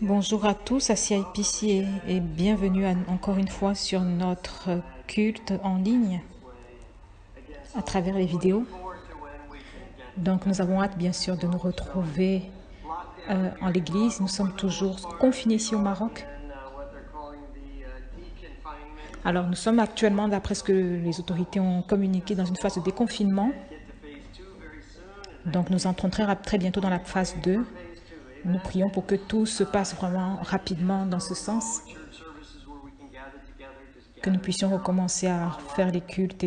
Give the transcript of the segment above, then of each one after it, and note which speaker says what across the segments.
Speaker 1: Bonjour à tous, à CIPC et bienvenue encore une fois sur notre culte en ligne à travers les vidéos. Donc nous avons hâte bien sûr de nous retrouver en l'église. Nous sommes toujours confinés ici au Maroc. Alors nous sommes actuellement, d'après ce que les autorités ont communiqué, dans une phase de déconfinement. Donc nous entrons très bientôt dans la phase 2. Nous prions pour que tout se passe vraiment rapidement dans ce sens, que nous puissions recommencer à faire les cultes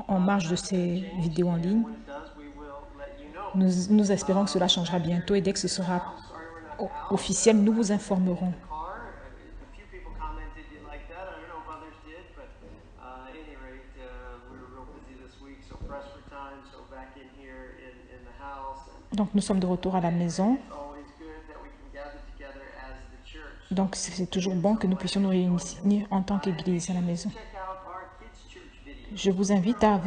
Speaker 1: en marge de ces vidéos en ligne. Nous espérons que cela changera bientôt et dès que ce sera officiel, nous vous informerons. Donc nous sommes de retour à la maison. Donc c'est toujours bon que nous puissions nous réunir en tant qu'Église à la maison. Je vous invite à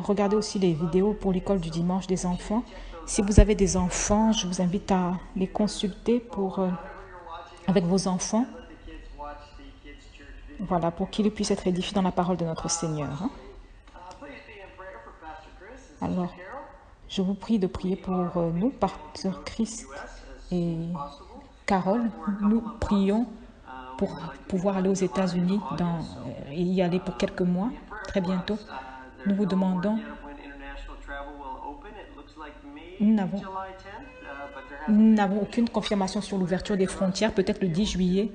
Speaker 1: regarder aussi les vidéos pour l'école du dimanche des enfants. Si vous avez des enfants, je vous invite à les consulter avec vos enfants. Voilà, pour qu'ils puissent être édifiés dans la parole de notre Seigneur. Alors, je vous prie de prier pour nous, Pasteur Christ et Carole. Nous prions pour pouvoir aller aux États-Unis et y aller pour quelques mois, très bientôt. Nous vous demandons, nous n'avons aucune confirmation sur l'ouverture des frontières, peut-être le 10 juillet,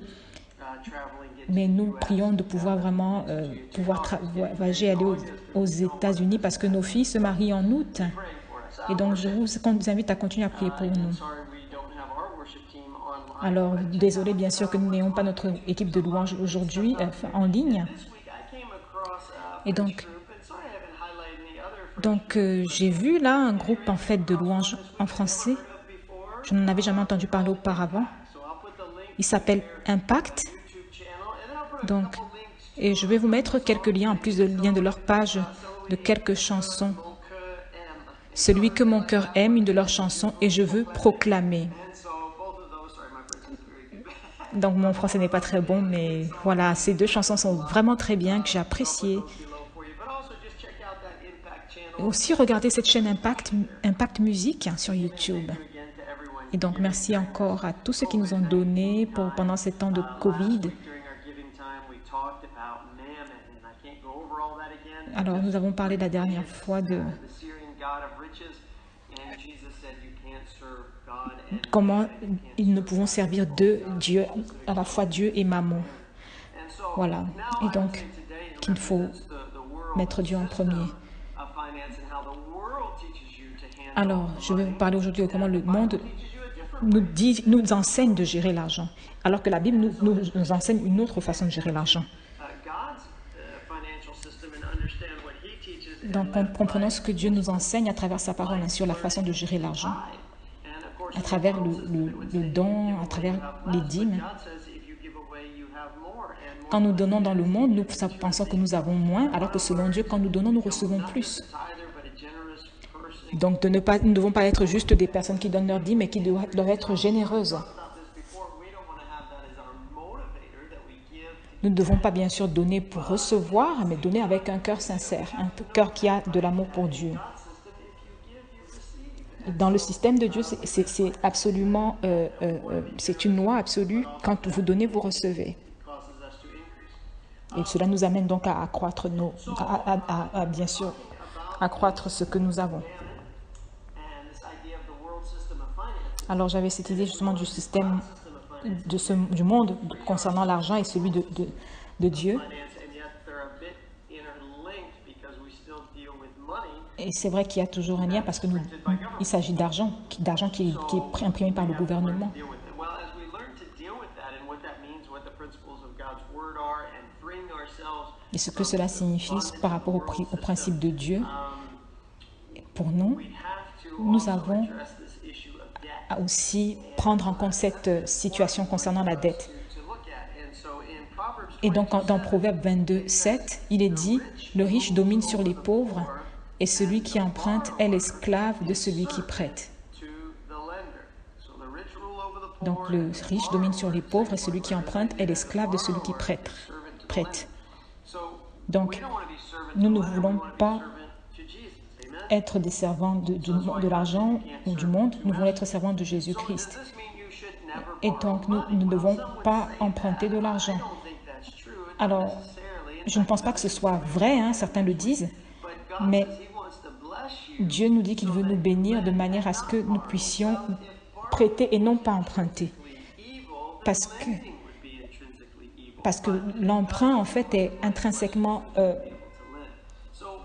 Speaker 1: mais nous prions de pouvoir vraiment voyager, aller aux États-Unis parce que nos filles se marient en août. Et donc, je vous invite à continuer à prier pour nous. Alors, désolé bien sûr que nous n'ayons pas notre équipe de louanges aujourd'hui en ligne. Et donc j'ai vu là un groupe en fait de louanges en français. Je n'en avais jamais entendu parler auparavant. Il s'appelle Impact. Donc, et je vais vous mettre quelques liens, en plus de liens de leur page, de quelques chansons. Celui que mon cœur aime, une de leurs chansons, et je veux proclamer. Donc mon français n'est pas très bon, mais voilà, ces deux chansons sont vraiment très bien, que j'ai appréciées. Et aussi, regardez cette chaîne Impact Music sur YouTube. Et donc, merci encore à tous ceux qui nous ont donné pendant ces temps de Covid. Alors, nous avons parlé la dernière fois de comment ils ne pouvons servir deux dieux, à la fois Dieu et Mammon. Voilà. Et donc, qu'il faut mettre Dieu en premier. Alors, je vais vous parler aujourd'hui de comment le monde nous enseigne de gérer l'argent, alors que la Bible nous enseigne une autre façon de gérer l'argent. Donc, comprenons ce que Dieu nous enseigne à travers sa parole sur la façon de gérer l'argent, à travers le don, à travers les dîmes. Quand nous donnons dans le monde, nous pensons que nous avons moins, alors que selon Dieu, quand nous donnons, nous recevons plus. Donc, nous ne devons pas être juste des personnes qui donnent leur dîme, mais qui doivent être généreuses. Nous ne devons pas bien sûr donner pour recevoir, mais donner avec un cœur sincère, un cœur qui a de l'amour pour Dieu. Dans le système de Dieu, c'est absolument, c'est une loi absolue. Quand vous donnez, vous recevez. Et cela nous amène donc à accroître bien sûr, accroître ce que nous avons. Alors j'avais cette idée justement du système du monde concernant l'argent et celui de Dieu. Et c'est vrai qu'il y a toujours un lien parce que il s'agit d'argent qui est imprimé par le gouvernement. Et ce que cela signifie par rapport au principe de Dieu, pour nous, nous avons à aussi prendre en compte cette situation concernant la dette. Et donc, dans Proverbe 22, 7, il est dit « Le riche domine sur les pauvres, et celui qui emprunte est l'esclave de celui qui prête. » Donc le riche domine sur les pauvres et celui qui emprunte est l'esclave de celui qui prête. Donc nous ne voulons pas être des servants de l'argent ou du monde, nous voulons être servants de Jésus-Christ. Et donc nous ne devons pas emprunter de l'argent. Alors, je ne pense pas que ce soit vrai, hein, certains le disent, mais Dieu nous dit qu'il veut nous bénir de manière à ce que nous puissions prêter et non pas emprunter. Parce que l'emprunt, en fait, est intrinsèquement,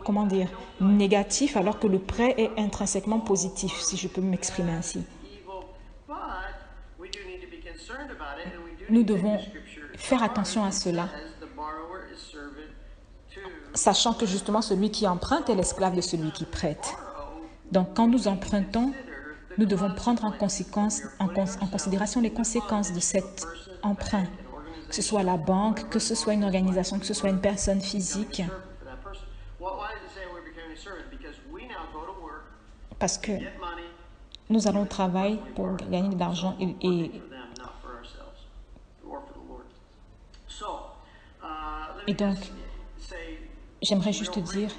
Speaker 1: comment dire, négatif, alors que le prêt est intrinsèquement positif, si je peux m'exprimer ainsi. Nous devons faire attention à cela, sachant que justement celui qui emprunte est l'esclave de celui qui prête. Donc quand nous empruntons, nous devons prendre en considération les conséquences de cet emprunt, que ce soit la banque, que ce soit une organisation, que ce soit une personne physique. Parce que nous allons au travail pour gagner de l'argent et donc, j'aimerais juste dire,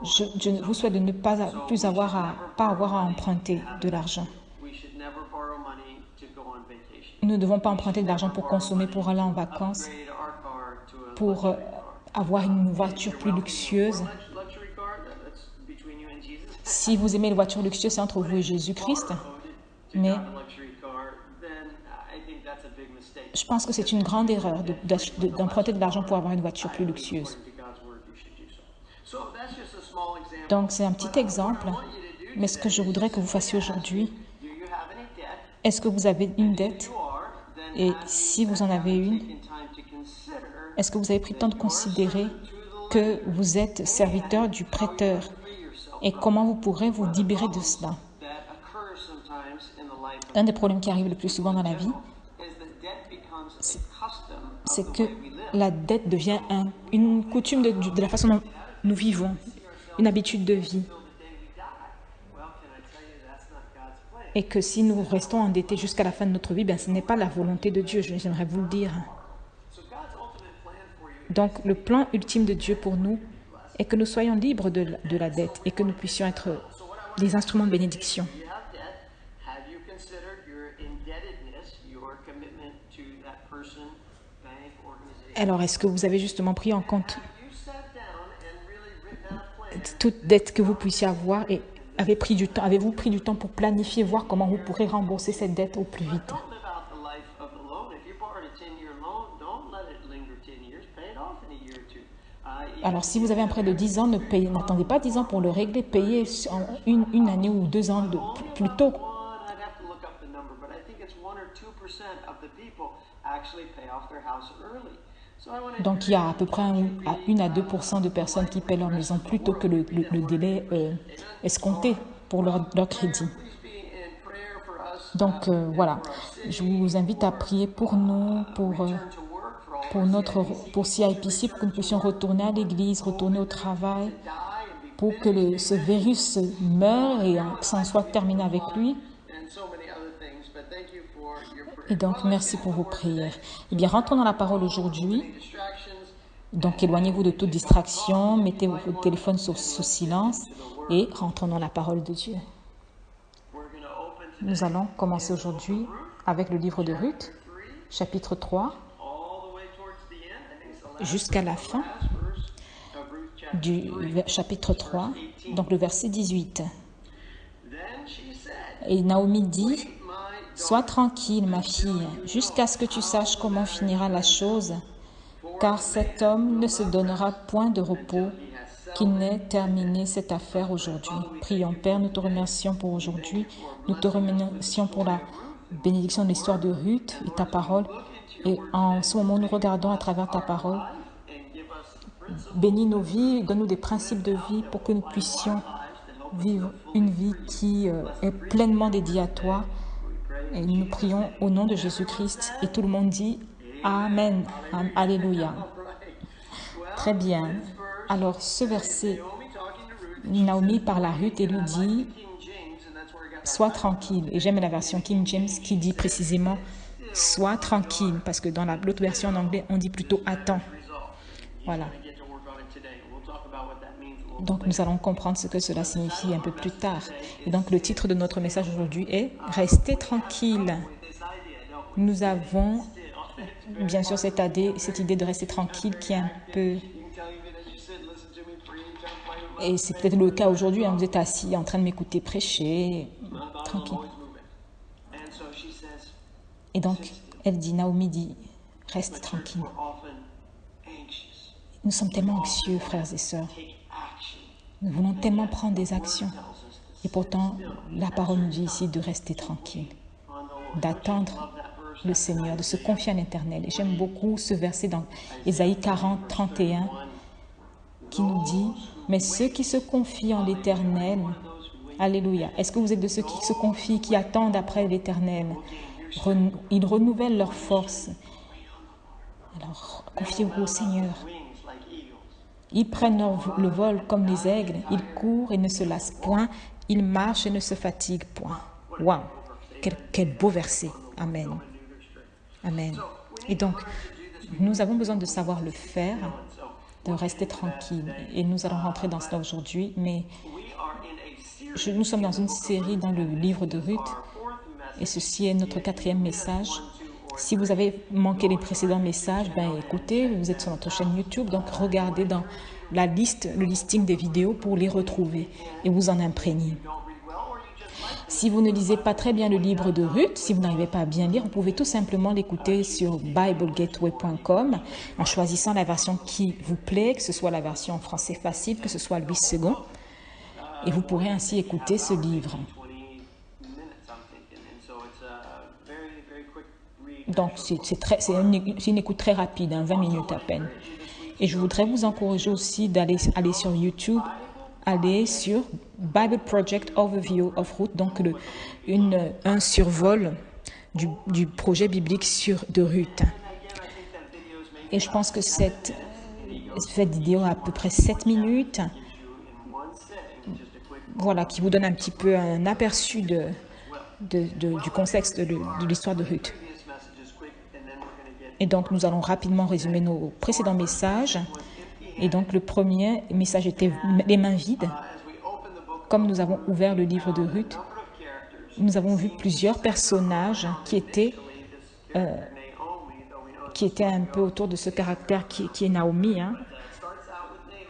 Speaker 1: je vous souhaite de ne pas avoir à emprunter de l'argent. Nous ne devons pas emprunter de l'argent pour consommer, pour aller en vacances, pour avoir une voiture plus luxueuse. Si vous aimez les voitures luxueuses, c'est entre vous et Jésus-Christ. Mais je pense que c'est une grande erreur d'emprunter de l'argent pour avoir une voiture plus luxueuse. Donc, c'est un petit exemple. Mais ce que je voudrais que vous fassiez aujourd'hui, est-ce que vous avez une dette? Et si vous en avez une, est-ce que vous avez pris le temps de considérer que vous êtes serviteur du prêteur? Et comment vous pourrez vous libérer de cela? Un des problèmes qui arrive le plus souvent dans la vie, c'est que la dette devient une coutume de la façon dont nous vivons, une habitude de vie. Et que si nous restons endettés jusqu'à la fin de notre vie, ben, ce n'est pas la volonté de Dieu, j'aimerais vous le dire. Donc, le plan ultime de Dieu pour nous est que nous soyons libres de la dette et que nous puissions être des instruments de bénédiction. Alors, est-ce que vous avez justement pris en compte toute dette que vous puissiez avoir et avez-vous pris du temps pour planifier, voir comment vous pourrez rembourser cette dette au plus vite? Alors, si vous avez un prêt de 10 ans, n'attendez pas 10 ans pour le régler, payez en une année ou 2 ans plus tôt. Donc, il y a à peu près 1 à 2% de personnes qui paient leur maison plus tôt que le délai escompté pour leur crédit. Donc, voilà, je vous invite à prier pour nous, pour CIPC, pour que nous puissions retourner à l'église, retourner au travail, pour que ce virus meure et que ça en soit terminé avec lui. Et donc, merci pour vos prières. Eh bien, rentrons dans la parole aujourd'hui. Donc, éloignez-vous de toute distraction, mettez votre téléphone sous silence et rentrons dans la parole de Dieu. Nous allons commencer aujourd'hui avec le livre de Ruth, chapitre 3, jusqu'à la fin du chapitre 3, donc le verset 18. Et Naomi dit: « Sois tranquille, ma fille, jusqu'à ce que tu saches comment finira la chose, car cet homme ne se donnera point de repos, qu'il n'ait terminé cette affaire aujourd'hui. » Prions. Père, nous te remercions pour aujourd'hui. Nous te remercions pour la bénédiction de l'histoire de Ruth et ta parole. Et en ce moment, nous regardons à travers ta parole. Bénis nos vies, donne-nous des principes de vie pour que nous puissions vivre une vie qui est pleinement dédiée à toi. Et nous prions au nom de Jésus-Christ. Et tout le monde dit Amen. Alléluia. Très bien. Alors, ce verset, Naomi parle à Ruth et lui dit, sois tranquille. Et j'aime la version King James qui dit précisément sois tranquille, parce que dans l'autre version en anglais, on dit plutôt attends. Voilà. Donc nous allons comprendre ce que cela signifie un peu plus tard. Et donc le titre de notre message aujourd'hui est « Restez tranquille ». Nous avons bien sûr cette idée de rester tranquille qui est un peu... Et c'est peut-être le cas aujourd'hui, hein, vous êtes assis en train de m'écouter prêcher, tranquille. Et donc, Naomi dit, reste tranquille. Nous sommes tellement anxieux, frères et sœurs. Nous voulons tellement prendre des actions. Et pourtant, la parole nous dit ici de rester tranquille, d'attendre le Seigneur, de se confier à l'Éternel. Et j'aime beaucoup ce verset dans Ésaïe 40, 31, qui nous dit « Mais ceux qui se confient en l'Éternel, alléluia, est-ce que vous êtes de ceux qui se confient, qui attendent après l'Éternel? Ils renouvellent leur force. Alors, confiez-vous au Seigneur. Ils prennent le vol comme les aigles, ils courent et ne se lassent point, ils marchent et ne se fatiguent point. » Waouh! Quel beau verset. Amen. Amen. Et donc, nous avons besoin de savoir le faire, de rester tranquille. Et nous allons rentrer dans cela aujourd'hui, mais nous sommes dans une série dans le livre de Ruth, et ceci est notre 4e message. Si vous avez manqué les précédents messages, écoutez, vous êtes sur notre chaîne YouTube, donc regardez dans la liste, le listing des vidéos pour les retrouver et vous en imprégner. Si vous ne lisez pas très bien le livre de Ruth, si vous n'arrivez pas à bien lire, vous pouvez tout simplement l'écouter sur biblegateway.com en choisissant la version qui vous plaît, que ce soit la version en français facile, que ce soit Louis II. Et vous pourrez ainsi écouter ce livre. Donc, c'est une écoute très rapide, 20 minutes à peine. Et je voudrais vous encourager aussi d'aller sur YouTube, aller sur Bible Project Overview of Ruth, donc un survol du projet biblique de Ruth. Et je pense que cette vidéo a à peu près 7 minutes, voilà, qui vous donne un petit peu un aperçu du contexte de l'histoire de Ruth. Et donc, nous allons rapidement résumer nos précédents messages. Et donc, le premier message était les mains vides. Comme nous avons ouvert le livre de Ruth, nous avons vu plusieurs personnages qui étaient un peu autour de ce caractère qui est Naomi. Hein.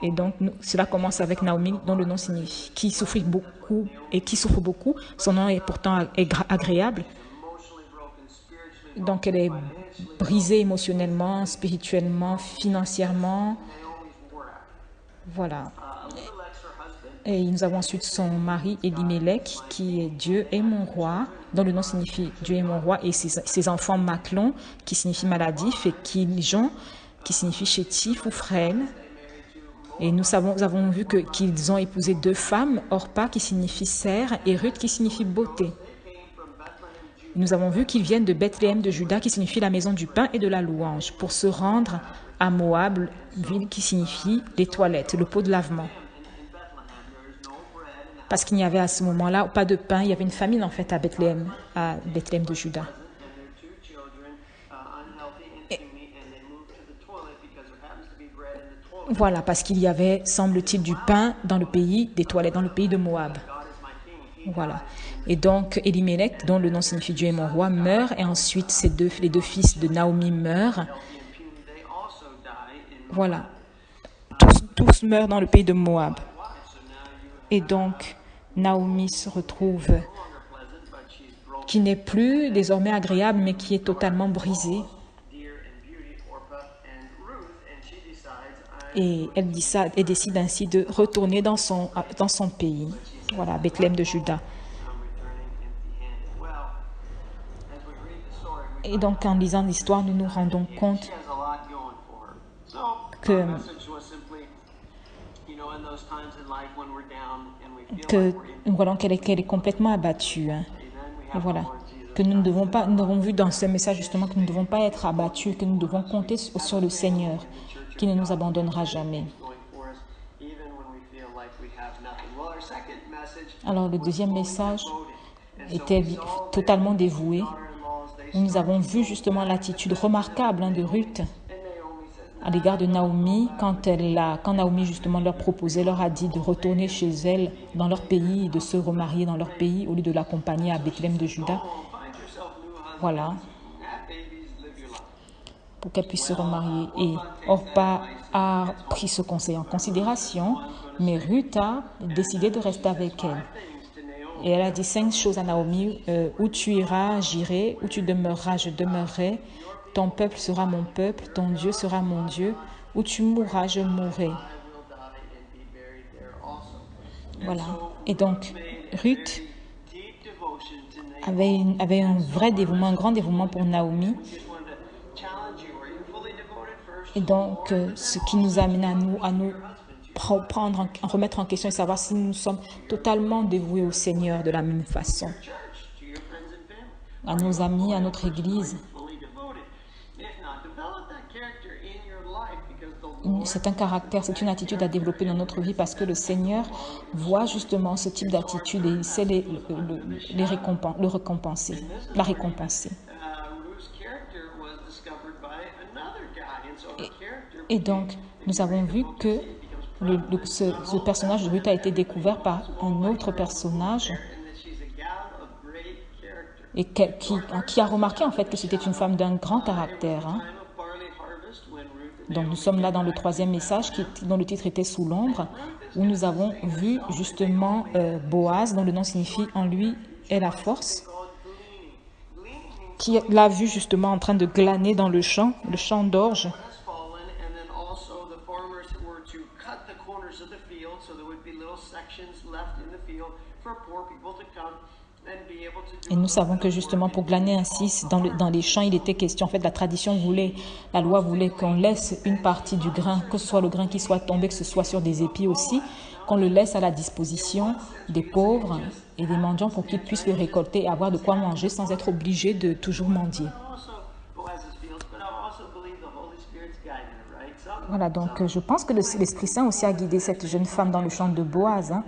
Speaker 1: Et donc, cela commence avec Naomi, dont le nom signifie qui souffre beaucoup et qui souffre beaucoup. Son nom est pourtant agréable. Donc, elle est brisée émotionnellement, spirituellement, financièrement. Voilà. Et nous avons ensuite son mari, Elimelech, qui est Dieu est mon roi, dont le nom signifie Dieu est mon roi, et ses enfants Machlon, qui signifie maladif, et Kiljon, qui signifie chétif ou frêle. Et nous avons vu qu'ils ont épousé 2 femmes, Orpa, qui signifie serre, et Ruth, qui signifie beauté. Nous avons vu qu'ils viennent de Bethléem de Juda, qui signifie la maison du pain et de la louange, pour se rendre à Moab, ville qui signifie les toilettes, le pot de lavement. Parce qu'il n'y avait à ce moment-là pas de pain, il y avait une famine en fait à Bethléem de Juda. Voilà, parce qu'il y avait, semble-t-il, du pain dans le pays des toilettes, dans le pays de Moab. Voilà. Et donc, Elimelech, dont le nom signifie Dieu est mon roi, meurt, et ensuite les 2 fils de Naomi meurent. Voilà. Tous meurent dans le pays de Moab. Et donc, Naomi se retrouve, qui n'est plus désormais agréable, mais qui est totalement brisée. Et elle décide ainsi de retourner dans son pays, voilà, Bethléem de Juda. Et donc, en lisant l'histoire, nous nous rendons compte voilà, qu'elle est complètement abattue. Hein. Et voilà. Que nous avons vu dans ce message justement que nous ne devons pas être abattus, que nous devons compter sur le Seigneur, qui ne nous abandonnera jamais. Alors, le deuxième message, étaient totalement dévoués. Nous avons vu justement l'attitude remarquable de Ruth à l'égard de Naomi, quand Naomi justement leur proposait, leur a dit de retourner chez elle dans leur pays et de se remarier dans leur pays au lieu de l'accompagner à Bethléem de Juda. Voilà, pour qu'elle puisse se remarier. Et Orpa a pris ce conseil en considération, mais Ruth a décidé de rester avec elle. Et elle a dit 5 choses à Naomi, où tu iras, j'irai, où tu demeureras, je demeurerai, ton peuple sera mon peuple, ton Dieu sera mon Dieu, où tu mourras, je mourrai. Voilà. Et donc, Ruth avait un vrai dévouement, un grand dévouement pour Naomi. Et donc, ce qui nous amène à nous remettre en question et savoir si nous sommes totalement dévoués au Seigneur de la même façon. À nos amis, à notre Église. C'est un caractère, c'est une attitude à développer dans notre vie parce que le Seigneur voit justement ce type d'attitude et il sait la récompenser. Et donc, nous avons vu que ce personnage de Ruth a été découvert par un autre personnage et qui a remarqué en fait que c'était une femme d'un grand caractère. Hein. Donc nous sommes là dans le 3e message dont le titre était Sous l'ombre, où nous avons vu justement Boaz, dont le nom signifie en lui est la force, qui l'a vu justement en train de glaner dans le champ d'orge. Et nous savons que justement pour glaner ainsi dans les champs, il était question, en fait la tradition voulait, la loi voulait qu'on laisse une partie du grain, que ce soit le grain qui soit tombé, que ce soit sur des épis aussi, qu'on le laisse à la disposition des pauvres et des mendiants pour qu'ils puissent le récolter et avoir de quoi manger sans être obligés de toujours mendier. Voilà, donc je pense que l'Esprit Saint aussi a guidé cette jeune femme dans le champ de Boaz. Hein.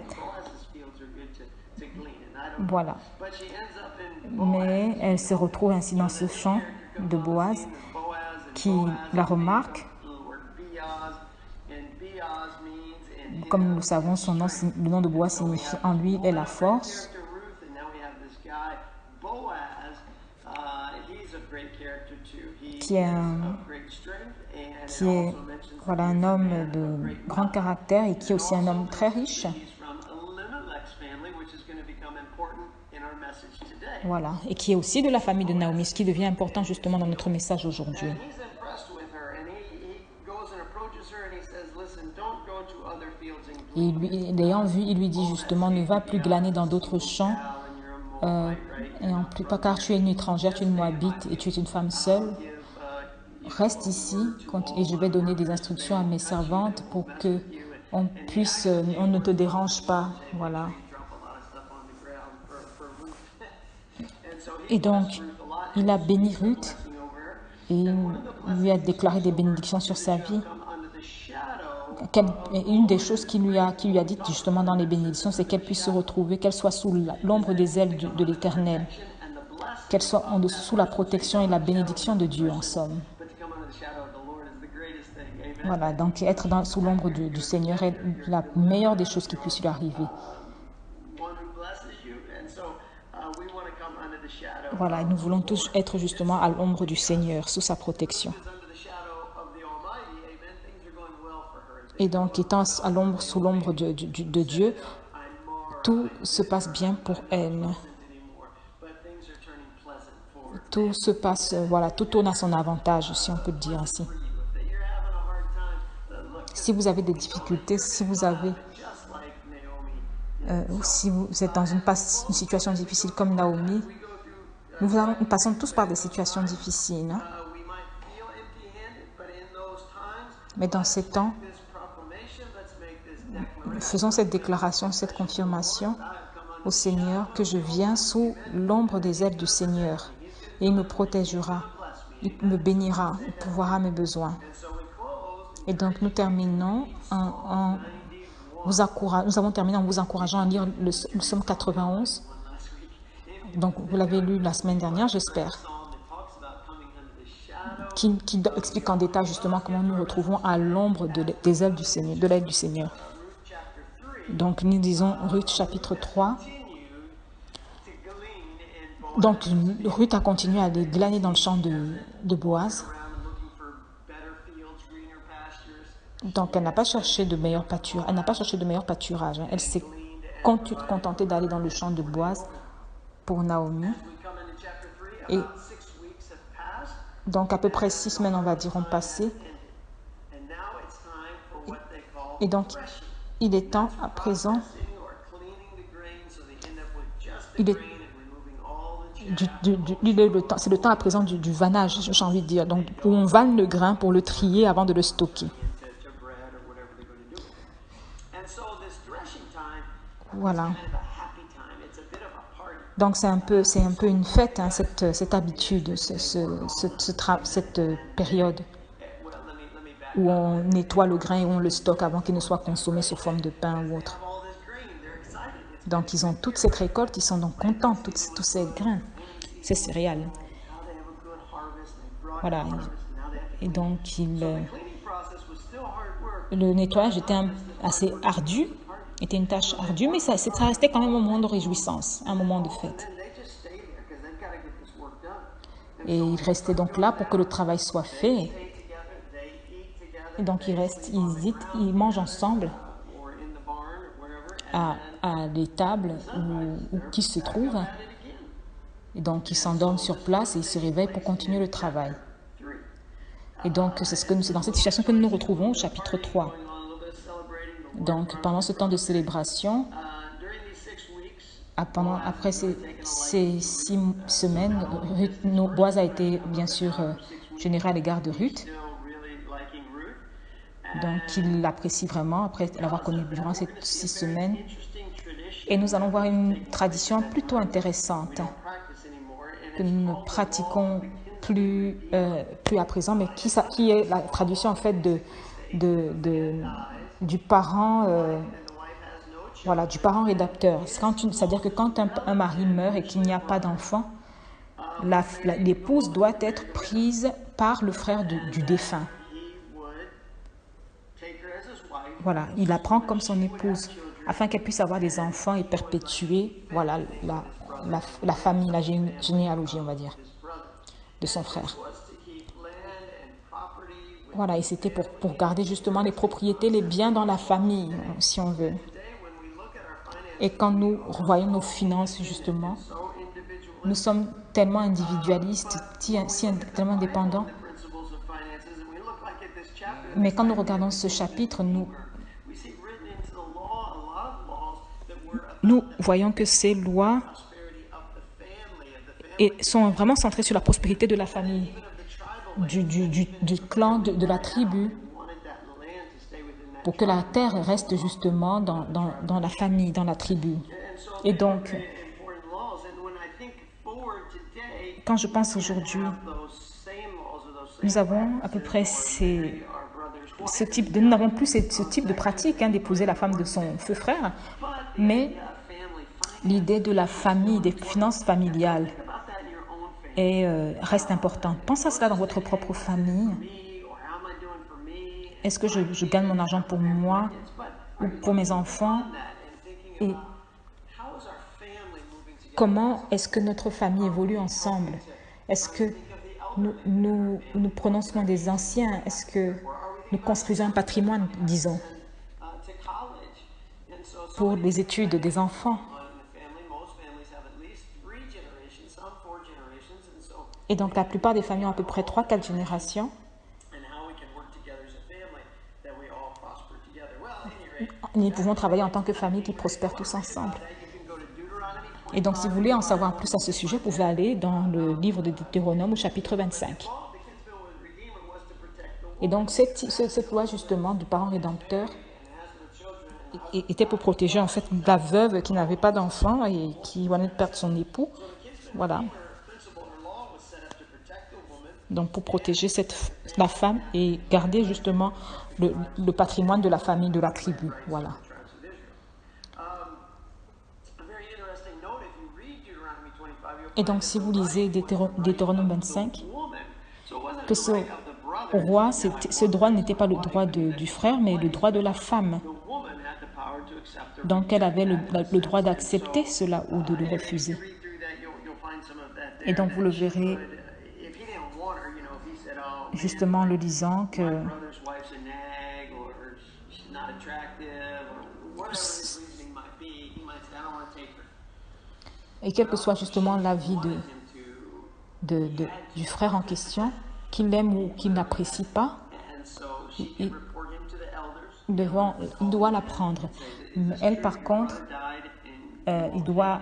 Speaker 1: Voilà. Mais elle se retrouve ainsi dans ce champ de Boaz qui la remarque. Comme nous le savons, le nom de Boaz signifie en lui est la force. Qui est voilà, un homme de grand caractère et qui est aussi un homme très riche. Voilà, et qui est aussi de la famille de Naomi, ce qui devient important justement dans notre message aujourd'hui. Et l'ayant vu, il lui dit justement, ne va plus glaner dans d'autres champs, et en plus pas car tu es une étrangère, tu es une Moabite et tu es une femme seule. Reste ici et je vais donner des instructions à mes servantes pour que on ne te dérange pas, voilà. Et donc, il a béni Ruth et il lui a déclaré des bénédictions sur sa vie. Une des choses qu'il lui a dites justement dans les bénédictions, c'est qu'elle puisse se retrouver, qu'elle soit sous l'ombre des ailes de l'Éternel, qu'elle soit sous la protection et la bénédiction de Dieu en somme. Voilà, donc être sous l'ombre du Seigneur est la meilleure des choses qui puissent lui arriver. Voilà, nous voulons tous être justement à l'ombre du Seigneur, sous sa protection. Et donc, étant sous l'ombre de Dieu, tout se passe bien pour elle. Tout se passe, voilà, tout tourne à son avantage, si on peut le dire ainsi. Si vous avez des difficultés, si vous êtes dans une situation difficile comme Naomi, nous passons tous par des situations difficiles. Hein? Mais dans ces temps, faisons cette déclaration, cette confirmation au Seigneur que je viens sous l'ombre des ailes du Seigneur et il me protégera, il me bénira, il pourvoira mes besoins. Et donc nous terminons nous avons terminé en vous encourageant à lire le psaume 91. Donc, vous l'avez lu la semaine dernière, j'espère, qui explique en détail justement comment nous retrouvons à l'ombre des ailes du Seigneur, de l'aile du Seigneur. Donc, nous disons Ruth chapitre 3. Donc, Ruth a continué à aller glaner dans le champ de Boaz. Donc, elle n'a pas cherché de meilleur pâturage. Elle n'a pas cherché de meilleur pâturage. Elle s'est contentée d'aller dans le champ de Boaz pour Naomi. Et donc, à peu près 6 semaines, on va dire, ont passé. Et donc, il est temps à présent. C'est le temps à présent du vannage, j'ai envie de dire. Donc, où on vanne le grain pour le trier avant de le stocker. Voilà. Donc, c'est un peu une fête, hein, cette habitude, cette période où on nettoie le grain et on le stocke avant qu'il ne soit consommé sous forme de pain ou autre. Donc, ils ont toute cette récolte, ils sont donc contents, tous ces grains, ces céréales. Voilà. Et donc, le nettoyage était assez ardu, était une tâche ardue, mais ça restait quand même un moment de réjouissance, un moment de fête. Et ils restaient donc là pour que le travail soit fait. Et donc, ils mangent ensemble à l'étable où ils se trouvent. Et donc, ils s'endorment sur place et ils se réveillent pour continuer le travail. Et donc, c'est dans cette situation que nous nous retrouvons au chapitre 3. Donc, pendant ce temps de célébration, après ces 6 semaines, Boaz a été, bien sûr, généré à l'égard de Ruth. Donc, il l'apprécie vraiment après l'avoir connue durant ces 6 semaines. Et nous allons voir une tradition plutôt intéressante que nous ne pratiquons plus à présent, mais qui est la tradition en fait du parent, du parent rédacteur. C'est-à-dire que quand un mari meurt et qu'il n'y a pas d'enfant, l'épouse doit être prise par le frère du défunt. Voilà, il la prend comme son épouse, afin qu'elle puisse avoir des enfants et perpétuer la famille, la généalogie, on va dire, de son frère. Voilà, et c'était pour garder justement les propriétés, les biens dans la famille, si on veut. Et quand nous voyons nos finances, justement, nous sommes tellement individualistes, tellement dépendants. Mais quand nous regardons ce chapitre, nous voyons que ces lois sont vraiment centrées sur la prospérité de la famille, du clan, de la tribu, pour que la terre reste justement dans la famille, dans la tribu. Et donc, quand je pense aujourd'hui, nous avons à peu près nous n'avons plus ce type de pratique d'épouser la femme de son feu frère, mais l'idée de la famille, des finances familiales reste importante. Pensez à cela dans votre propre famille. Est-ce que je gagne mon argent pour moi ou pour mes enfants? Et comment est-ce que notre famille évolue ensemble? Est-ce que nous prenons soin des anciens? Est-ce que nous construisons un patrimoine, disons, pour les études des enfants? Et donc, la plupart des familles ont à peu près 3-4 générations. Nous pouvons travailler en tant que famille qui prospère tous ensemble. Et donc, si vous voulez en savoir plus à ce sujet, vous pouvez aller dans le livre de Deutéronome au chapitre 25. Et donc, cette loi, justement, du parent rédempteur était pour protéger, en fait, la veuve qui n'avait pas d'enfant et qui venait de perdre son époux. Voilà. Donc, pour protéger la femme et garder, justement, le patrimoine de la famille, de la tribu. Voilà. Et donc, si vous lisez Deutéronome 25, que ce droit n'était pas le droit du frère, mais le droit de la femme. Donc, elle avait le droit d'accepter cela ou de le refuser. Et donc, vous le verrez justement en le disant que et quel que soit justement l'avis du frère en question, qu'il aime ou qu'il n'apprécie pas, il doit la prendre. Elle, par contre, elle doit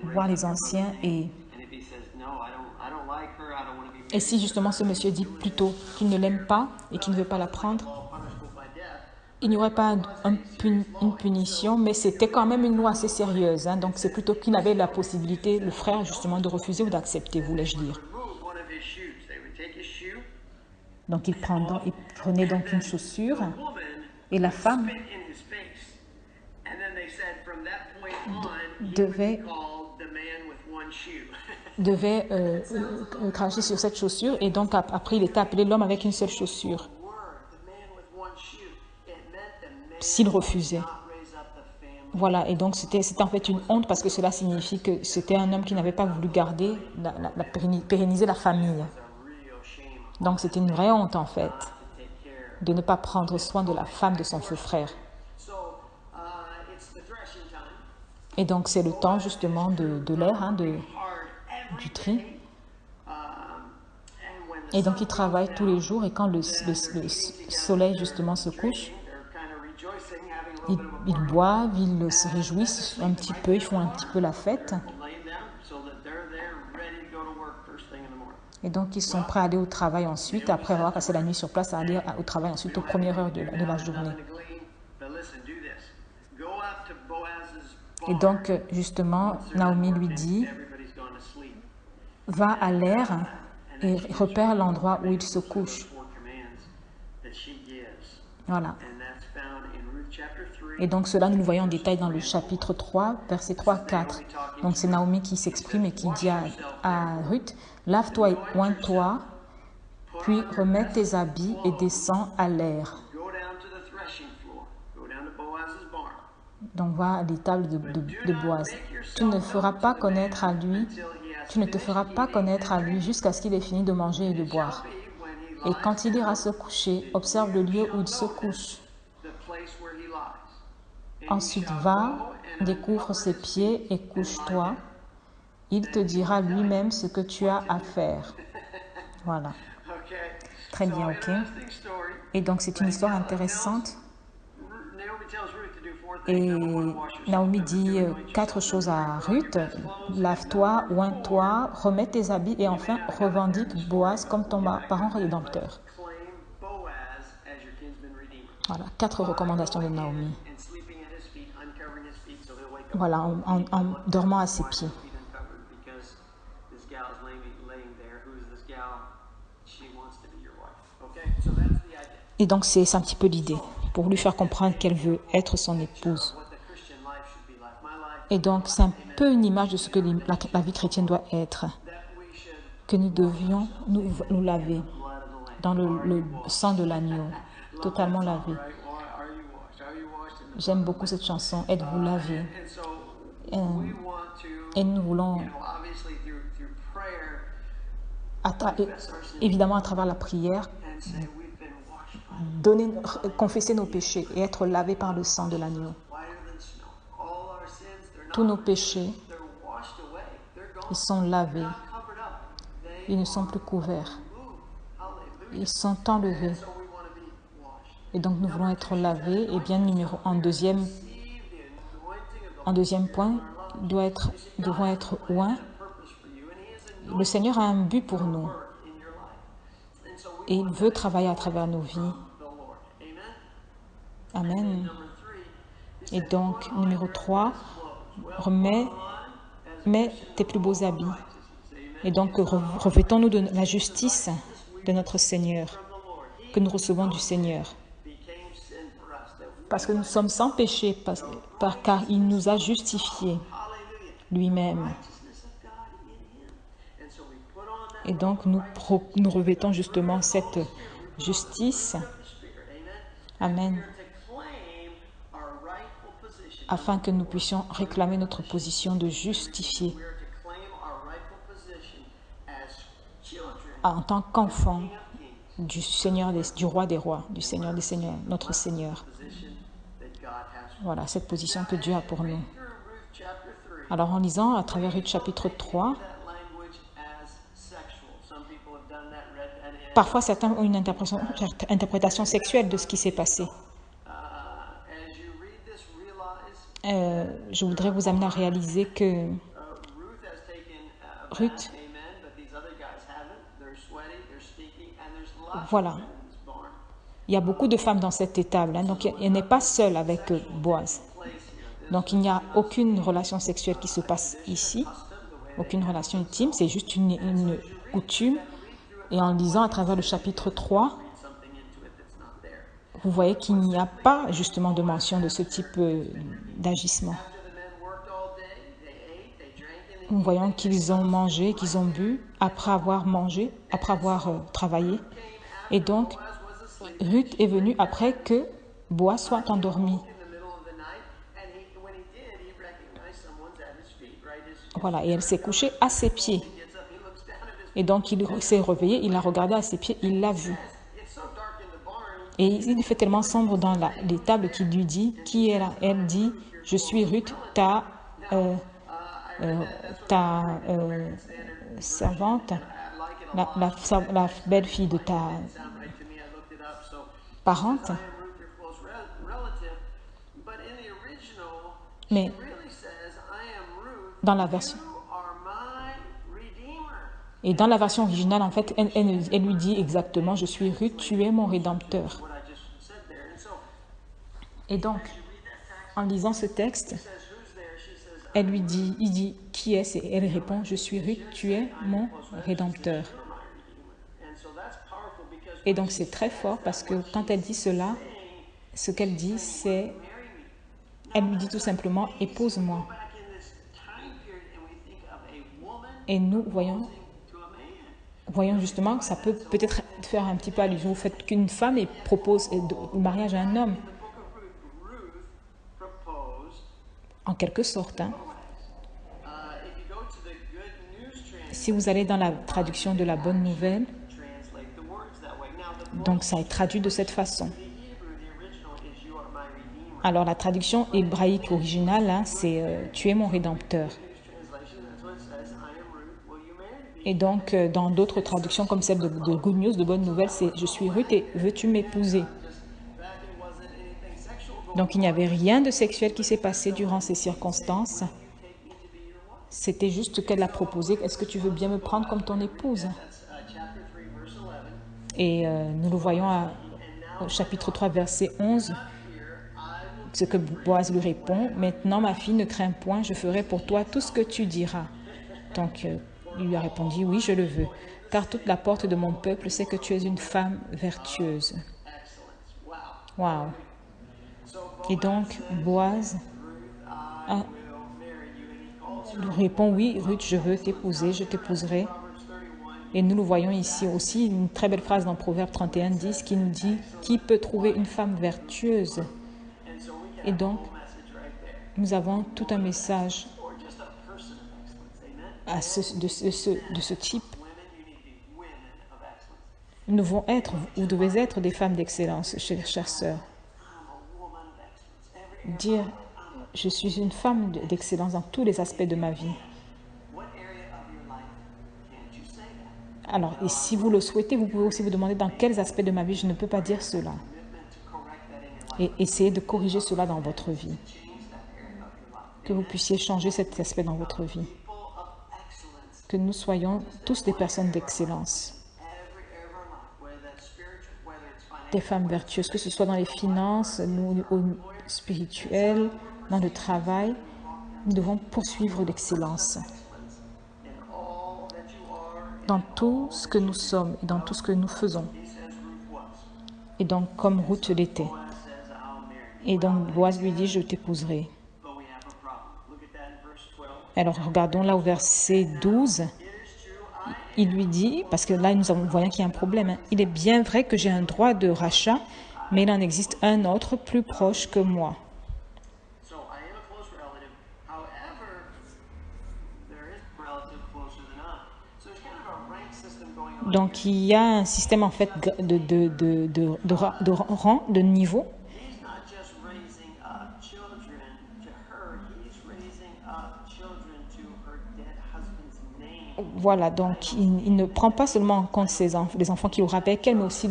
Speaker 1: voir les anciens et si justement ce monsieur dit plutôt qu'il ne l'aime pas et qu'il ne veut pas la prendre, il n'y aurait pas une punition, mais c'était quand même une loi assez sérieuse. Hein, donc c'est plutôt qu'il avait la possibilité, le frère justement, de refuser ou d'accepter, voulais-je dire. Donc il prenait donc une chaussure et la femme devait cracher sur cette chaussure et donc après il était appelé l'homme avec une seule chaussure. S'il refusait. Voilà, et donc c'était en fait une honte parce que cela signifie que c'était un homme qui n'avait pas voulu garder, pérenniser la famille. Donc c'était une vraie honte en fait de ne pas prendre soin de la femme de son feu frère. Et donc c'est le temps justement de l'air, hein, du tri. Et donc ils travaillent tous les jours et quand le soleil justement se couche, ils boivent, ils se réjouissent un petit peu, ils font un petit peu la fête. Et donc, ils sont prêts à aller au travail ensuite, après avoir passé la nuit sur place, à aller au travail ensuite aux premières heures de la journée. Et donc, justement, Naomi lui dit, va à l'air et repère l'endroit où il se couche. Voilà. Et donc cela, nous le voyons en détail dans le chapitre 3, versets 3 à 4. Donc c'est Naomi qui s'exprime et qui dit à Ruth, « Lave-toi et oins-toi, puis remets tes habits et descends à l'air. » Donc va à l'étable de Boaz. Tu ne te feras pas connaître à lui jusqu'à ce qu'il ait fini de manger et de boire. Et quand il ira se coucher, observe le lieu où il se couche. Ensuite, va, découvre ses pieds et couche-toi. Il te dira lui-même ce que tu as à faire. Voilà. Très bien, ok. Et donc, c'est une histoire intéressante. Et Naomi dit 4 choses à Ruth. Lave-toi, oins-toi, remets tes habits et enfin, revendique Boaz comme ton parent rédempteur. Voilà, 4 recommandations de Naomi. Voilà, en dormant à ses pieds. Et donc, c'est un petit peu l'idée, pour lui faire comprendre qu'elle veut être son épouse. Et donc, c'est un peu une image de ce que la vie chrétienne doit être, que nous devions nous laver dans le sang de l'agneau, totalement lavé. J'aime beaucoup cette chanson, « Êtes-vous lavé ?» Et nous voulons, évidemment à travers la prière, confesser nos péchés et être lavés par le sang de l'agneau. Tous nos péchés, ils sont lavés. Ils ne sont plus couverts. Ils sont enlevés. Et donc nous voulons être lavés. Et bien en deuxième point, devons être oints. Le Seigneur a un but pour nous. Et il veut travailler à travers nos vies. Amen. Et donc, numéro 3, mets tes plus beaux habits. Et donc, revêtons-nous de la justice de notre Seigneur, que nous recevons du Seigneur. Parce que nous sommes sans péché, car il nous a justifiés lui-même. Et donc, nous revêtons justement cette justice. Amen. Afin que nous puissions réclamer notre position de justifié en tant qu'enfant du Seigneur, du Roi des Rois, du Seigneur des Seigneurs, notre Seigneur. Voilà, cette position que Dieu a pour nous. Alors, en lisant à travers Ruth chapitre 3, parfois certains ont une interprétation sexuelle de ce qui s'est passé. Je voudrais vous amener à réaliser que Ruth, voilà, il y a beaucoup de femmes dans cette étable, hein, donc elle n'est pas seule avec Boaz. Donc il n'y a aucune relation sexuelle qui se passe ici, aucune relation intime, c'est juste une coutume. Et en lisant à travers le chapitre 3, vous voyez qu'il n'y a pas justement de mention de ce type d'agissement. Nous voyons qu'ils ont mangé, qu'ils ont bu, après avoir mangé, après avoir travaillé. Et donc, Ruth est venue après que Boaz soit endormi. Voilà, et elle s'est couchée à ses pieds. Et donc, il s'est réveillé, il a regardé à ses pieds, il l'a vu. Et il fait tellement sombre dans l'étable qu'il lui dit, qui est là? Elle dit, je suis Ruth, ta servante, la belle-fille de ta parente. Mais dans la version... Et dans la version originale, en fait, elle lui dit exactement, je suis Ruth, tu es mon rédempteur. Et donc, en lisant ce texte, il dit, qui est-ce? Et elle répond, je suis Ruth, tu es mon rédempteur. Et donc, c'est très fort parce que quand elle dit cela, ce qu'elle dit, c'est, elle lui dit tout simplement, épouse-moi. Et nous voyons justement que ça peut peut-être faire un petit peu allusion au fait qu'une femme propose le mariage à un homme. En quelque sorte. Hein. Si vous allez dans la traduction de la Bonne Nouvelle, donc ça est traduit de cette façon. Alors la traduction hébraïque originale, hein, c'est « Tu es mon rédempteur ». Et donc, dans d'autres traductions comme celle de Good News, de Bonne Nouvelle, c'est « Je suis Ruth et veux-tu m'épouser ?» Donc, il n'y avait rien de sexuel qui s'est passé durant ces circonstances. C'était juste qu'elle a proposé « Est-ce que tu veux bien me prendre comme ton épouse ?» Et nous le voyons au chapitre 3, verset 11, ce que Boaz lui répond « Maintenant, ma fille, ne crains point, je ferai pour toi tout ce que tu diras. » Donc, il lui a répondu, oui, je le veux, car toute la porte de mon peuple sait que tu es une femme vertueuse. Wow. Et donc, Boaz lui répond, oui, Ruth, je veux t'épouser, je t'épouserai. Et nous le voyons ici aussi, une très belle phrase dans Proverbe 31, 10, qui nous dit, qui peut trouver une femme vertueuse? Et donc, nous avons tout un message de ce type. Nous devons être, vous devez être des femmes d'excellence, chères sœurs. Dire, je suis une femme d'excellence dans tous les aspects de ma vie. Alors, et si vous le souhaitez, vous pouvez aussi vous demander dans quels aspects de ma vie je ne peux pas dire cela. Et essayez de corriger cela dans votre vie. Que vous puissiez changer cet aspect dans votre vie. Que nous soyons tous des personnes d'excellence. Des femmes vertueuses, que ce soit dans les finances, au spirituel, dans le travail. Nous devons poursuivre l'excellence. Dans tout ce que nous sommes et dans tout ce que nous faisons. Et donc, comme Ruth l'était. Et donc, Boaz lui dit, je t'épouserai. Alors, regardons là au verset 12. il lui dit, parce que là nous voyons qu'il y a un problème, hein, il est bien vrai que j'ai un droit de rachat, mais il en existe un autre plus proche que moi. Donc il y a un système en fait de rang, de niveau. Voilà, donc il ne prend pas seulement en compte les enfants qu'il aura avec elle, mais aussi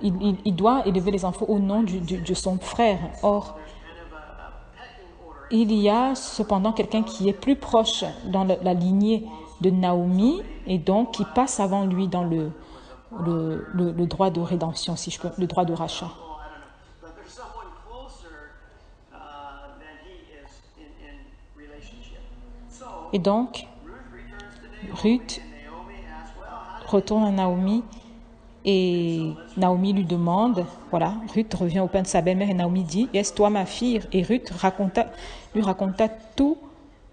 Speaker 1: il doit élever les enfants au nom de son frère. Or, il y a cependant quelqu'un qui est plus proche dans la lignée de Naomi et donc qui passe avant lui dans le droit de rédemption, si je peux, le droit de rachat. Et donc, Ruth retourne à Naomi et Naomi lui demande, voilà, Ruth revient au pain de sa belle-mère et Naomi dit, « Est-ce toi ma fille ?» Et Ruth lui raconta tout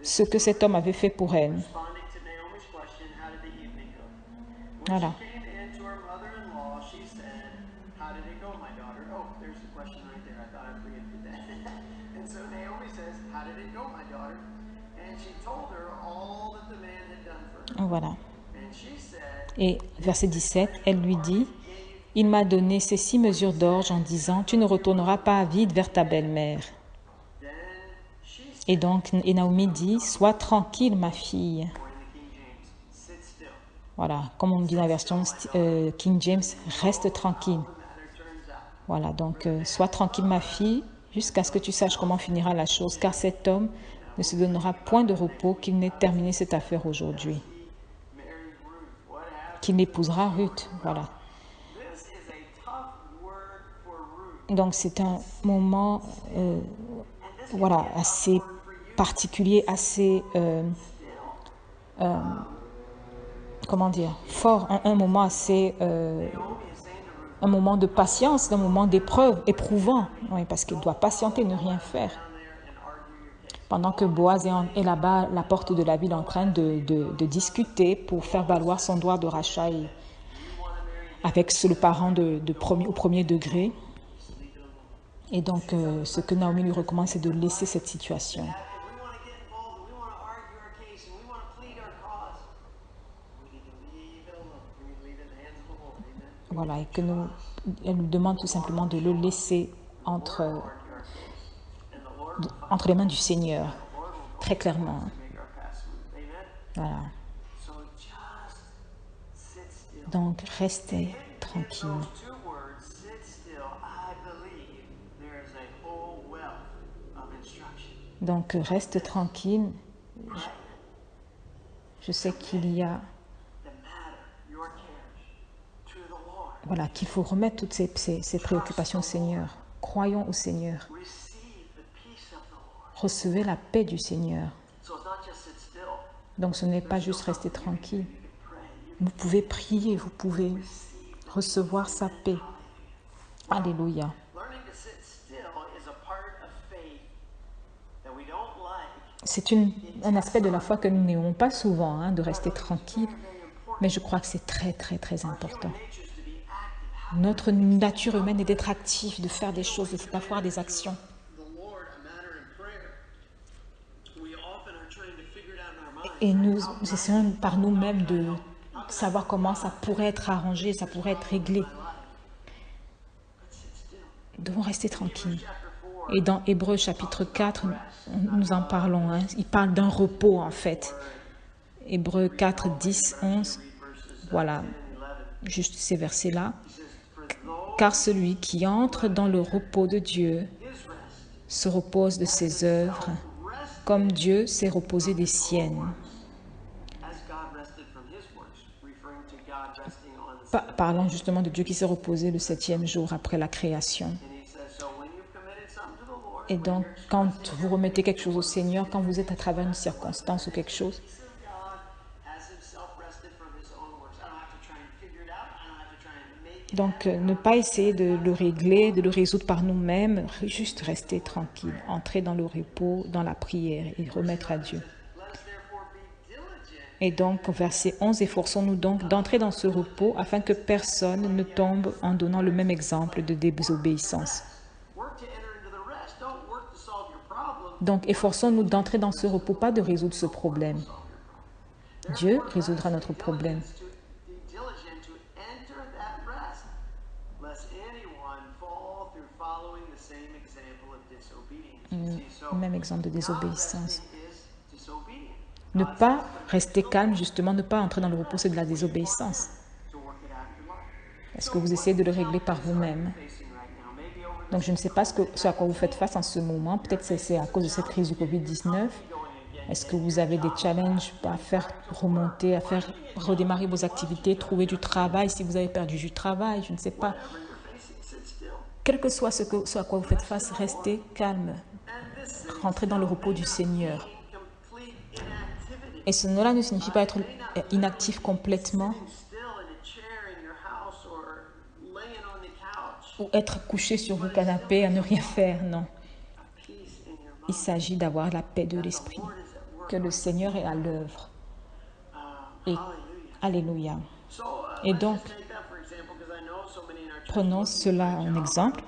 Speaker 1: ce que cet homme avait fait pour elle. Voilà. Voilà. Et verset 17, elle lui dit, « Il m'a donné ces 6 mesures d'orge en disant, tu ne retourneras pas vide vers ta belle-mère. » Et donc, Naomi dit, « Sois tranquille, ma fille. » Voilà, comme on dit dans la version King James, « Reste tranquille. » Voilà, donc, « Sois tranquille, ma fille, jusqu'à ce que tu saches comment finira la chose, car cet homme ne se donnera point de repos qu'il n'ait terminé cette affaire aujourd'hui. » Qu'il épousera Ruth, voilà. Donc c'est un moment voilà, assez particulier, assez comment dire, fort, un moment assez un moment de patience, un moment d'épreuve, éprouvant, oui, parce qu'il doit patienter, ne rien faire. Pendant que Boaz est là-bas, à la porte de la ville, en train de discuter pour faire valoir son droit de rachat avec le parent au premier degré. Et donc, ce que Naomi lui recommande, c'est de laisser cette situation. Voilà, et elle nous demande tout simplement de le laisser entre les mains du Seigneur, très clairement. Voilà. Donc, restez tranquille. Donc, reste tranquille. Je sais qu'il y a... Voilà, qu'il faut remettre toutes ces préoccupations au Seigneur. Croyons au Seigneur. Recevez la paix du Seigneur. Donc, ce n'est pas juste rester tranquille. Vous pouvez prier, vous pouvez recevoir sa paix. Alléluia. C'est un aspect de la foi que nous n'aimons pas souvent, hein, de rester tranquille, mais je crois que c'est très, très, très important. Notre nature humaine est d'être active, de faire des choses, d'avoir des actions. Et nous essayons par nous-mêmes de savoir comment ça pourrait être arrangé, ça pourrait être réglé. Nous devons rester tranquilles. Et dans Hébreux chapitre 4, nous en parlons. Hein. Il parle d'un repos en fait. Hébreux 4, 10, 11. Voilà, juste ces versets-là. Car celui qui entre dans le repos de Dieu se repose de ses œuvres, comme Dieu s'est reposé des siennes. Parlant justement de Dieu qui s'est reposé le 7e jour après la création. Et donc, quand vous remettez quelque chose au Seigneur, quand vous êtes à travers une circonstance ou quelque chose, donc ne pas essayer de le régler, de le résoudre par nous-mêmes, juste rester tranquille, entrer dans le repos, dans la prière et remettre à Dieu. Et donc, verset 11, efforçons-nous donc d'entrer dans ce repos afin que personne ne tombe en donnant le même exemple de désobéissance. Donc, efforçons-nous d'entrer dans ce repos, pas de résoudre ce problème. Dieu résoudra notre problème. Même exemple de désobéissance. Ne pas rester calme, justement, ne pas entrer dans le repos, c'est de la désobéissance. Est-ce que vous essayez de le régler par vous-même? Donc, je ne sais pas ce à quoi vous faites face en ce moment. Peut-être que c'est à cause de cette crise du COVID-19. Est-ce que vous avez des challenges à faire remonter, à faire redémarrer vos activités, trouver du travail, si vous avez perdu du travail, je ne sais pas. Quel que soit ce à quoi vous faites face, restez calme. Rentrez dans le repos du Seigneur. Et cela ne signifie pas être inactif complètement ou être couché sur vos canapés à ne rien faire, non. Il s'agit d'avoir la paix de l'esprit, que le Seigneur est à l'œuvre. Et alléluia. Et donc, prenons cela en exemple.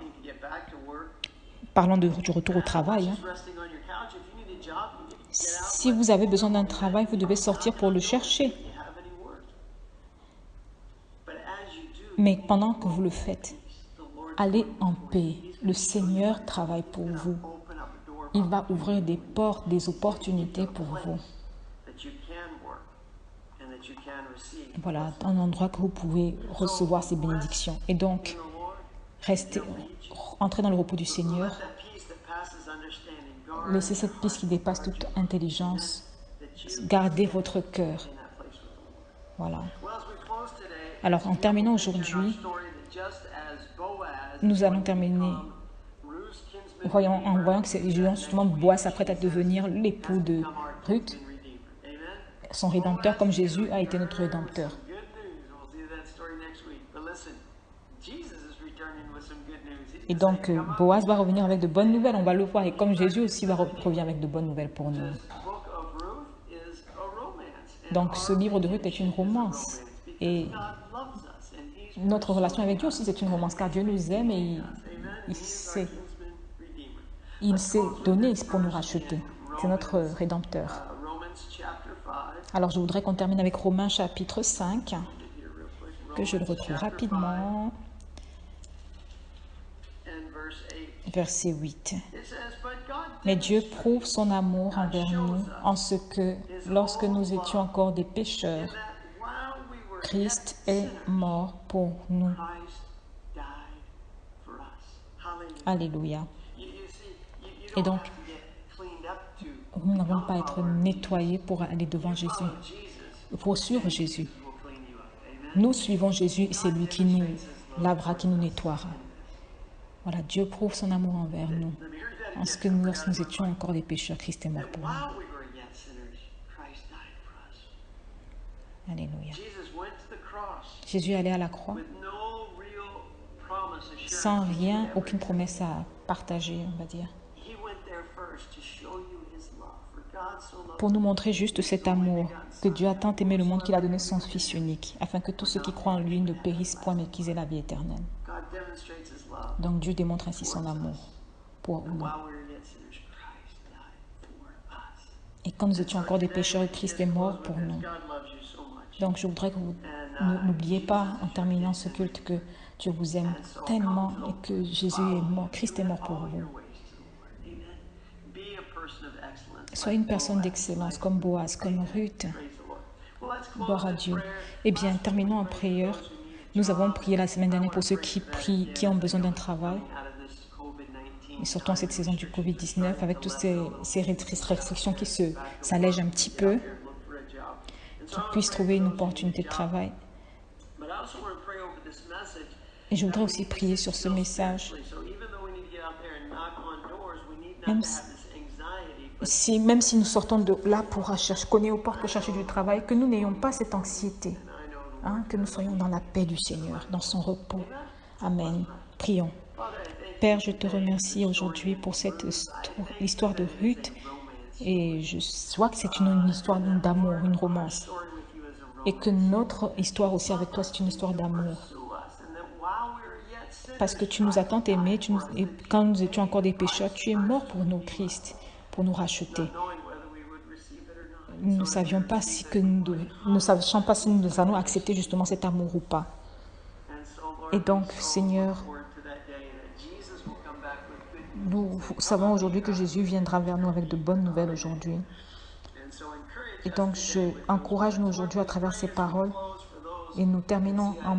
Speaker 1: Parlons du retour au travail. Si vous avez besoin d'un travail, vous devez sortir pour le chercher. Mais pendant que vous le faites, allez en paix. Le Seigneur travaille pour vous. Il va ouvrir des portes, des opportunités pour vous. Voilà, un endroit que vous pouvez recevoir ces bénédictions. Et donc, entrez dans le repos du Seigneur. Laissez cette paix qui dépasse toute intelligence. Gardez votre cœur. Voilà. Alors, en terminant aujourd'hui, nous allons terminer en voyant que justement Boaz s'apprête à devenir l'époux de Ruth, son rédempteur, comme Jésus a été notre rédempteur. Et donc, Boaz va revenir avec de bonnes nouvelles, on va le voir. Et comme Jésus aussi revient avec de bonnes nouvelles pour nous. Donc, ce livre de Ruth est une romance. Et notre relation avec Dieu aussi, c'est une romance, car Dieu nous aime et il s'est donné pour nous racheter. C'est notre rédempteur. Alors, je voudrais qu'on termine avec Romains chapitre 5, que je le retrouve rapidement. Verset 8. Mais Dieu prouve son amour envers nous en ce que, lorsque nous étions encore des pécheurs, Christ est mort pour nous. Alléluia. Et donc, nous n'avons pas à être nettoyés pour aller devant Jésus, pour suivre Jésus. Nous suivons Jésus et c'est lui qui nous lavera, qui nous nettoiera. Voilà, Dieu prouve son amour envers nous. En ce que lorsque nous étions encore des pécheurs, Christ est mort pour nous. Alléluia. Jésus est allé à la croix sans rien, aucune promesse à partager, on va dire. Pour nous montrer juste cet amour, que Dieu a tant aimé le monde qu'il a donné son Fils unique, afin que tous ceux qui croient en lui ne périssent point, mais qu'ils aient la vie éternelle. Donc Dieu démontre ainsi son amour pour nous. Et quand nous étions encore des pécheurs, Christ est mort pour nous. Donc je voudrais que vous n'oubliez pas, en terminant ce culte, que Dieu vous aime tellement et que Jésus est mort, Christ est mort pour vous. Soyez une personne d'excellence, comme Boaz, comme Ruth. Gloire à Dieu. Eh bien, terminons en prière. Nous avons prié la semaine dernière pour ceux qui ont besoin d'un travail. Et surtout en cette saison du COVID-19, avec toutes ces restrictions qui s'allègent un petit peu, qu'ils puissent trouver une opportunité de travail. Et je voudrais aussi prier sur ce message. Même si nous sortons de là pour cogner aux portes pour chercher du travail, que nous n'ayons pas cette anxiété, que nous soyons dans la paix du Seigneur, dans son repos. Amen. Prions. Père, je te remercie aujourd'hui pour cette histoire de Ruth Et je vois que c'est une histoire d'amour, une romance. Et que notre histoire aussi avec toi, c'est une histoire d'amour. Parce que tu nous as tant aimés, et quand nous étions encore des pécheurs, tu es mort pour nous, Christ, pour nous racheter. Nous ne savions pas si que nous ne savions pas si nous allons accepter justement cet amour ou pas. Et donc, Seigneur, nous savons aujourd'hui que Jésus viendra vers nous avec de bonnes nouvelles aujourd'hui. Et donc, encourage-nous aujourd'hui à travers ces paroles. Et nous terminons en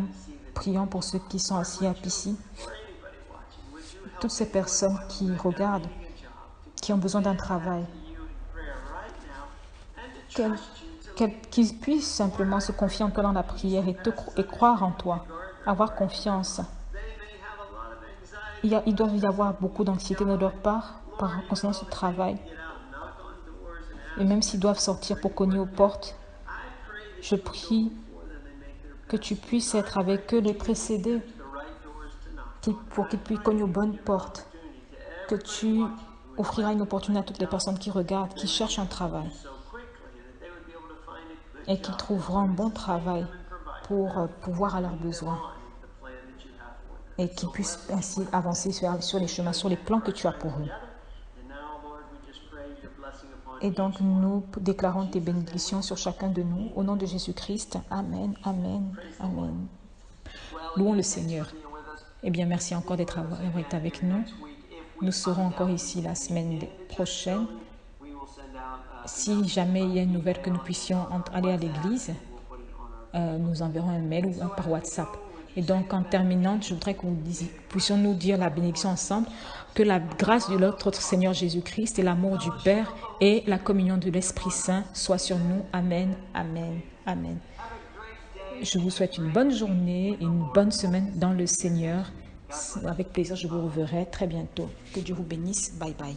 Speaker 1: priant pour ceux qui sont assis ici. Toutes ces personnes qui regardent, qui ont besoin d'un travail, qu'ils puissent simplement se confier en toi dans la prière et croire en toi, avoir confiance. Il doit y avoir beaucoup d'anxiété de leur part concernant ce travail. Et même s'ils doivent sortir pour cogner aux portes, je prie que tu puisses être avec eux, les précéder, pour qu'ils puissent cogner aux bonnes portes, que tu offriras une opportunité à toutes les personnes qui regardent, qui cherchent un travail, et qui trouveront un bon travail pour pouvoir à leurs besoins, et qui puissent ainsi avancer sur les chemins, sur les plans que tu as pour eux. Et donc, nous déclarons tes bénédictions sur chacun de nous, au nom de Jésus-Christ. Amen, amen, amen. Louons le Seigneur. Eh bien, merci encore d'être été avec nous. Nous serons encore ici la semaine prochaine. Si jamais il y a une nouvelle que nous puissions aller à l'église, nous enverrons un mail ou par WhatsApp. Et donc, en terminant, je voudrais que nous puissions nous dire la bénédiction ensemble, que la grâce de notre Seigneur Jésus-Christ et l'amour du Père et la communion de l'Esprit Saint soient sur nous. Amen, amen, amen. Je vous souhaite une bonne journée et une bonne semaine dans le Seigneur. Avec plaisir, je vous reverrai très bientôt. Que Dieu vous bénisse. Bye bye.